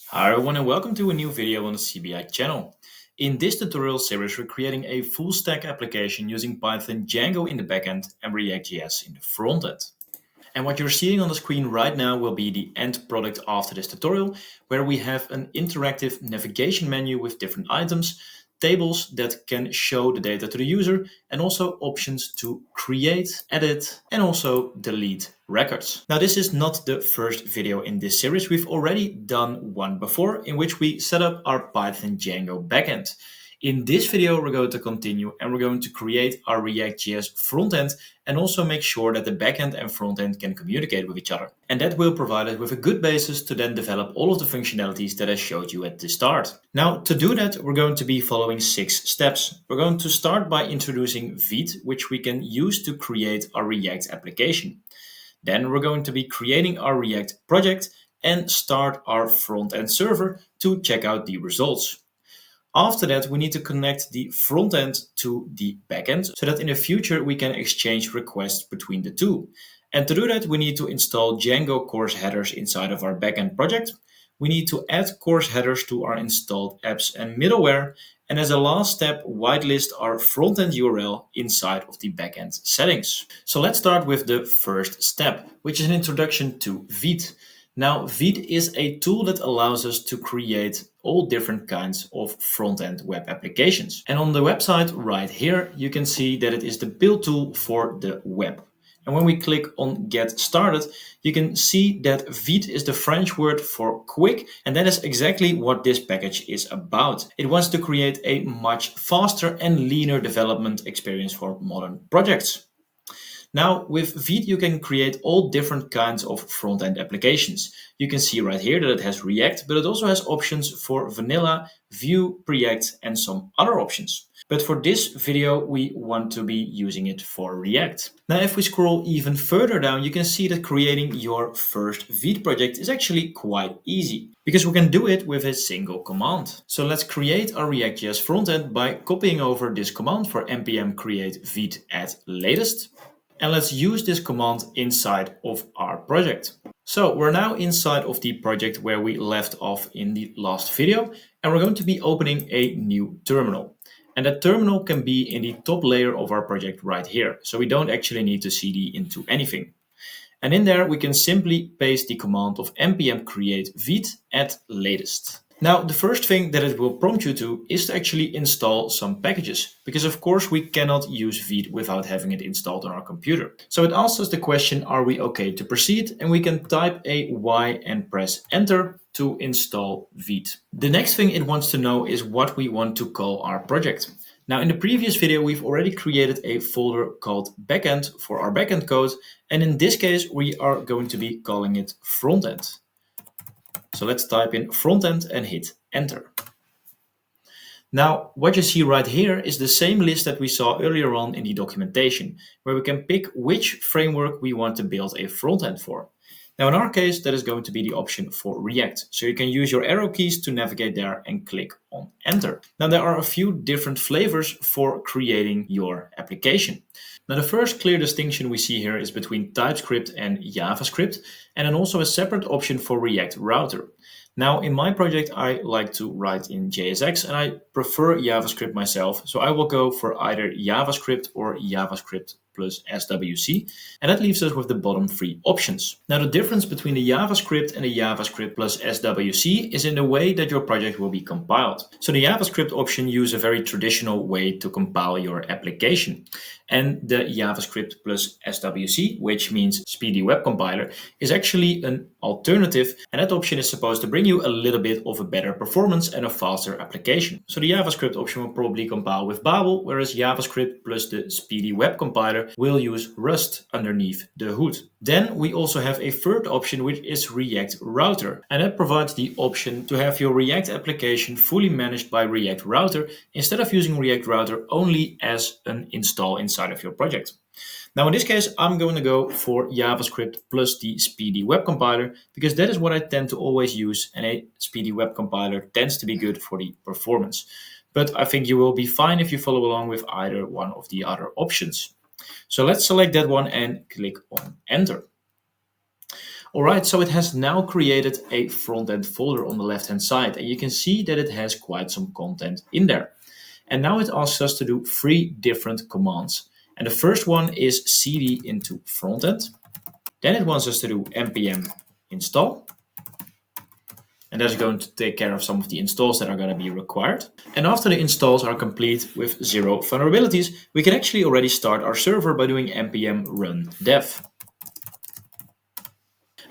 Hi everyone and welcome to a new video on the CBI channel. In this tutorial series we're creating a full stack application using Python Django in the backend and React.js in the frontend. And what you're seeing on the screen right now will be the end product after this tutorial, where we have an interactive navigation menu with different items, tables that can show the data to the user, and also options to create, edit, and also delete records. Now, this is not the first video in this series. We've already done one before in which we set up our Python Django backend. In this video, we're going to continue and we're going to create our React.js frontend and also make sure that the backend and frontend can communicate with each other. And that will provide us with a good basis to then develop all of the functionalities that I showed you at the start. Now, to do that, we're going to be following 6 steps. We're going to start by introducing Vite, which we can use to create our React application. Then we're going to be creating our React project and start our front-end server to check out the results. After that, we need to connect the front end to the backend so that in the future we can exchange requests between the two. And to do that, we need to install Django course headers inside of our backend project. We need to add course headers to our installed apps and middleware. And as a last step, whitelist our front-end URL inside of the backend settings. So let's start with the first step, which is an introduction to Vite. Now, Vite is a tool that allows us to create all different kinds of front-end web applications. And on the website right here, you can see that it is the build tool for the web. And when we click on Get Started, you can see that Vite is the French word for quick, and that is exactly what this package is about. It wants to create a much faster and leaner development experience for modern projects. Now, with Vite, you can create all different kinds of front-end applications. You can see right here that it has React, but it also has options for vanilla, Vue, Preact, and some other options. But for this video, we want to be using it for React. Now, if we scroll even further down, you can see that creating your first Vite project is actually quite easy because we can do it with a single command. So let's create our React.js frontend by copying over this command for npm create vite at latest. And let's use this command inside of our project. So we're now inside of the project where we left off in the last video, and we're going to be opening a new terminal. And that terminal can be in the top layer of our project right here. So we don't actually need to cd into anything. And in there, we can simply paste the command of npm create vite at latest. Now, the first thing that it will prompt you to is to actually install some packages, because of course we cannot use Vite without having it installed on our computer. So it asks us the question, are we okay to proceed? And we can type a Y and press enter to install Vite. The next thing it wants to know is what we want to call our project. Now, in the previous video, we've already created a folder called backend for our backend code. And in this case, we are going to be calling it frontend. So let's type in frontend and hit enter. Now, what you see right here is the same list that we saw earlier on in the documentation, where we can pick which framework we want to build a frontend for. Now, in our case, that is going to be the option for React. So you can use your arrow keys to navigate there and click on enter. Now, there are a few different flavors for creating your application. Now, the first clear distinction we see here is between TypeScript and JavaScript, and then also a separate option for React Router. Now, in my project, I like to write in JSX, and I prefer JavaScript myself, so I will go for either JavaScript or JavaScript plus SWC, and that leaves us with the bottom 3 options. Now, the difference between the JavaScript and the JavaScript plus SWC is in the way that your project will be compiled. So the JavaScript option uses a very traditional way to compile your application. And the JavaScript plus SWC, which means Speedy Web Compiler, is actually an alternative, and that option is supposed to bring you a little bit of a better performance and a faster application. So the JavaScript option will probably compile with Babel, whereas JavaScript plus the Speedy Web Compiler will use Rust underneath the hood. Then we also have a third option, which is React Router, and that provides the option to have your React application fully managed by React Router instead of using React Router only as an install inside of your project. Now, in this case, I'm going to go for JavaScript plus the Speedy Web Compiler because that is what I tend to always use, and a Speedy Web Compiler tends to be good for the performance. But I think you will be fine if you follow along with either one of the other options. So let's select that one and click on enter. Alright, so it has now created a front-end folder on the left-hand side, and you can see that it has quite some content in there. And now it asks us to do 3 different commands. And the first one is cd into frontend. Then it wants us to do npm install. And that's going to take care of some of the installs that are going to be required. And after the installs are complete with 0 vulnerabilities, we can actually already start our server by doing npm run dev.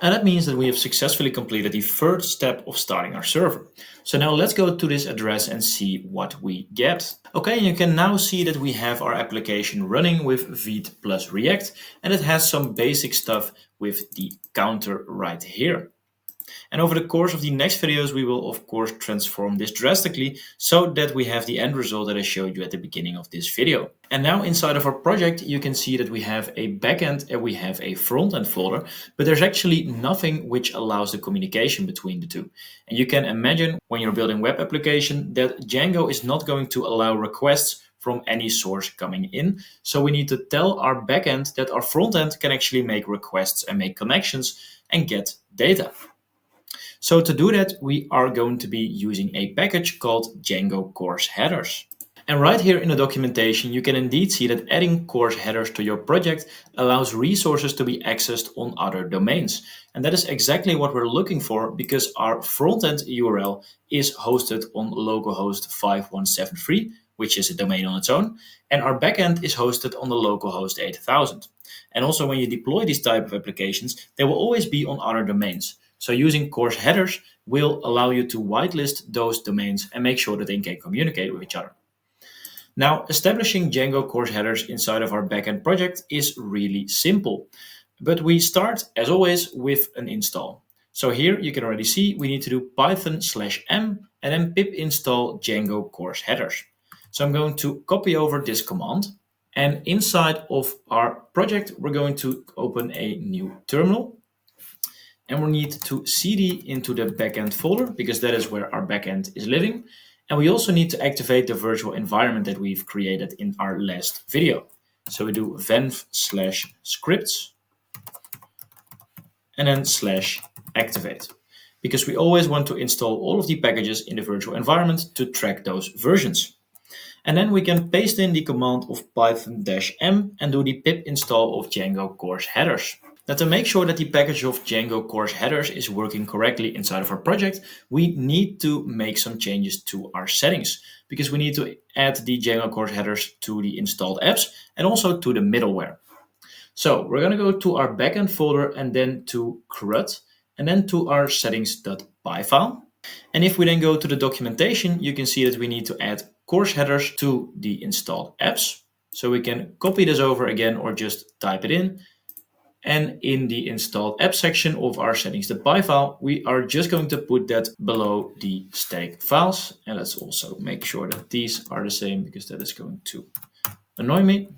And that means that we have successfully completed the first step of starting our server. So now let's go to this address and see what we get. Okay, you can now see that we have our application running with Vite plus React, and it has some basic stuff with the counter right here. And over the course of the next videos, we will of course transform this drastically so that we have the end result that I showed you at the beginning of this video. And now inside of our project, you can see that we have a backend and we have a front-end folder, but there's actually nothing which allows the communication between the two. And you can imagine when you're building web application that Django is not going to allow requests from any source coming in. So we need to tell our backend that our front-end can actually make requests and make connections and get data. So to do that, we are going to be using a package called Django course headers. And right here in the documentation, you can indeed see that adding course headers to your project allows resources to be accessed on other domains. And that is exactly what we're looking for because our front-end URL is hosted on localhost 5173, which is a domain on its own, and our backend is hosted on the localhost 8000. And also when you deploy these type of applications, they will always be on other domains. So using course headers will allow you to whitelist those domains and make sure that they can communicate with each other. Now, establishing Django course headers inside of our backend project is really simple, but we start, as always, with an install. So here you can already see we need to do python/m and then pip install Django course headers. So I'm going to copy over this command, and inside of our project, we're going to open a new terminal. And we need to cd into the backend folder because that is where our backend is living. And we also need to activate the virtual environment that we've created in our last video. So we do venv/scripts and then /activate because we always want to install all of the packages in the virtual environment to track those versions. And then we can paste in the command of python-m and do the pip install of Django course headers. Now to make sure that the package of Django course headers is working correctly inside of our project, we need to make some changes to our settings because we need to add the Django course headers to the installed apps and also to the middleware. So we're going to go to our backend folder and then to CRUD and then to our settings.py file. And if we then go to the documentation, you can see that we need to add course headers to the installed apps. So we can copy this over again or just type it in. And in the installed app section of our settings.py file, we are just going to put that below the static files. And let's also make sure that these are the same because that is going to annoy me.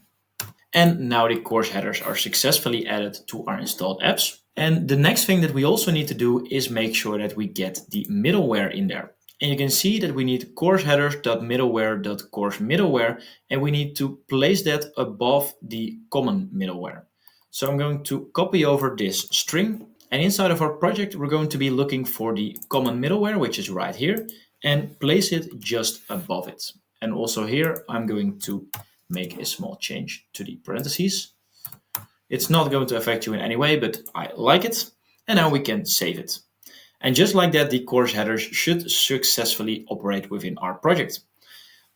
And now the course headers are successfully added to our installed apps. And the next thing that we also need to do is make sure that we get the middleware in there. And you can see that we need course headers.middleware.course middleware, and we need to place that above the common middleware. So I'm going to copy over this string, and inside of our project, we're going to be looking for the common middleware, which is right here, and place it just above it. And also here, I'm going to make a small change to the parentheses. It's not going to affect you in any way, but I like it. And now we can save it. And just like that, the course headers should successfully operate within our project.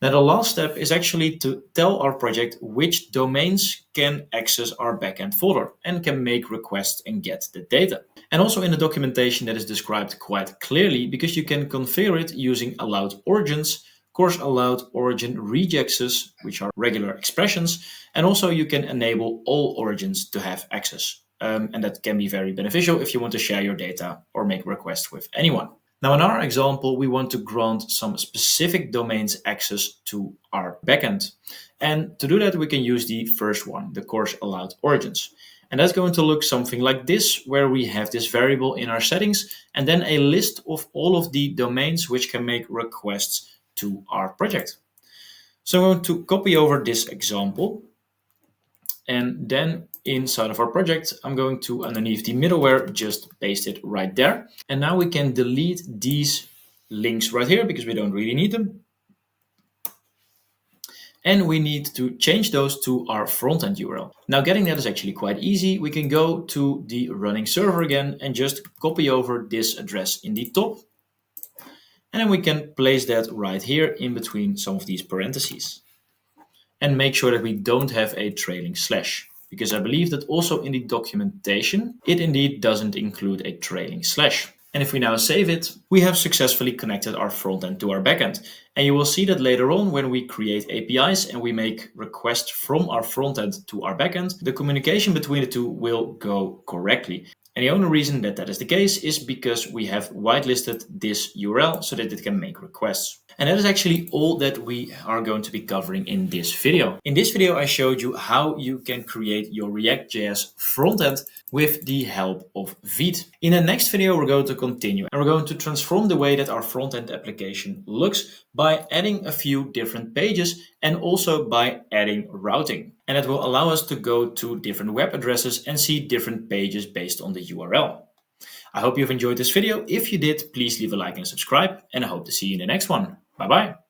Now, the last step is actually to tell our project which domains can access our backend folder and can make requests and get the data. And also in the documentation that is described quite clearly because you can configure it using allowed origins, course allowed origin regexes, which are regular expressions, and also you can enable all origins to have access. And that can be very beneficial if you want to share your data or make requests with anyone. Now, in our example, we want to grant some specific domains access to our backend. And to do that, we can use the first one, the course allowed origins. And that's going to look something like this, where we have this variable in our settings, and then a list of all of the domains which can make requests to our project. So I'm going to copy over this example. And then inside of our project, I'm going to, underneath the middleware, just paste it right there. And now we can delete these links right here because we don't really need them. And we need to change those to our frontend URL. Now getting that is actually quite easy. We can go to the running server again and just copy over this address in the top. And then we can place that right here in between some of these parentheses. And make sure that we don't have a trailing slash, because I believe that also in the documentation, it indeed doesn't include a trailing slash. And if we now save it, we have successfully connected our frontend to our backend. And you will see that later on when we create APIs and we make requests from our frontend to our backend, the communication between the two will go correctly. And the only reason that that is the case is because we have whitelisted this URL so that it can make requests. And that is actually all that we are going to be covering in this video. In this video, I showed you how you can create your React.js frontend with the help of Vite. In the next video, we're going to continue and we're going to transform the way that our frontend application looks by adding a few different pages and also by adding routing. And it will allow us to go to different web addresses and see different pages based on the URL. I hope you've enjoyed this video. If you did, please leave a like and subscribe, and I hope to see you in the next one. Bye bye.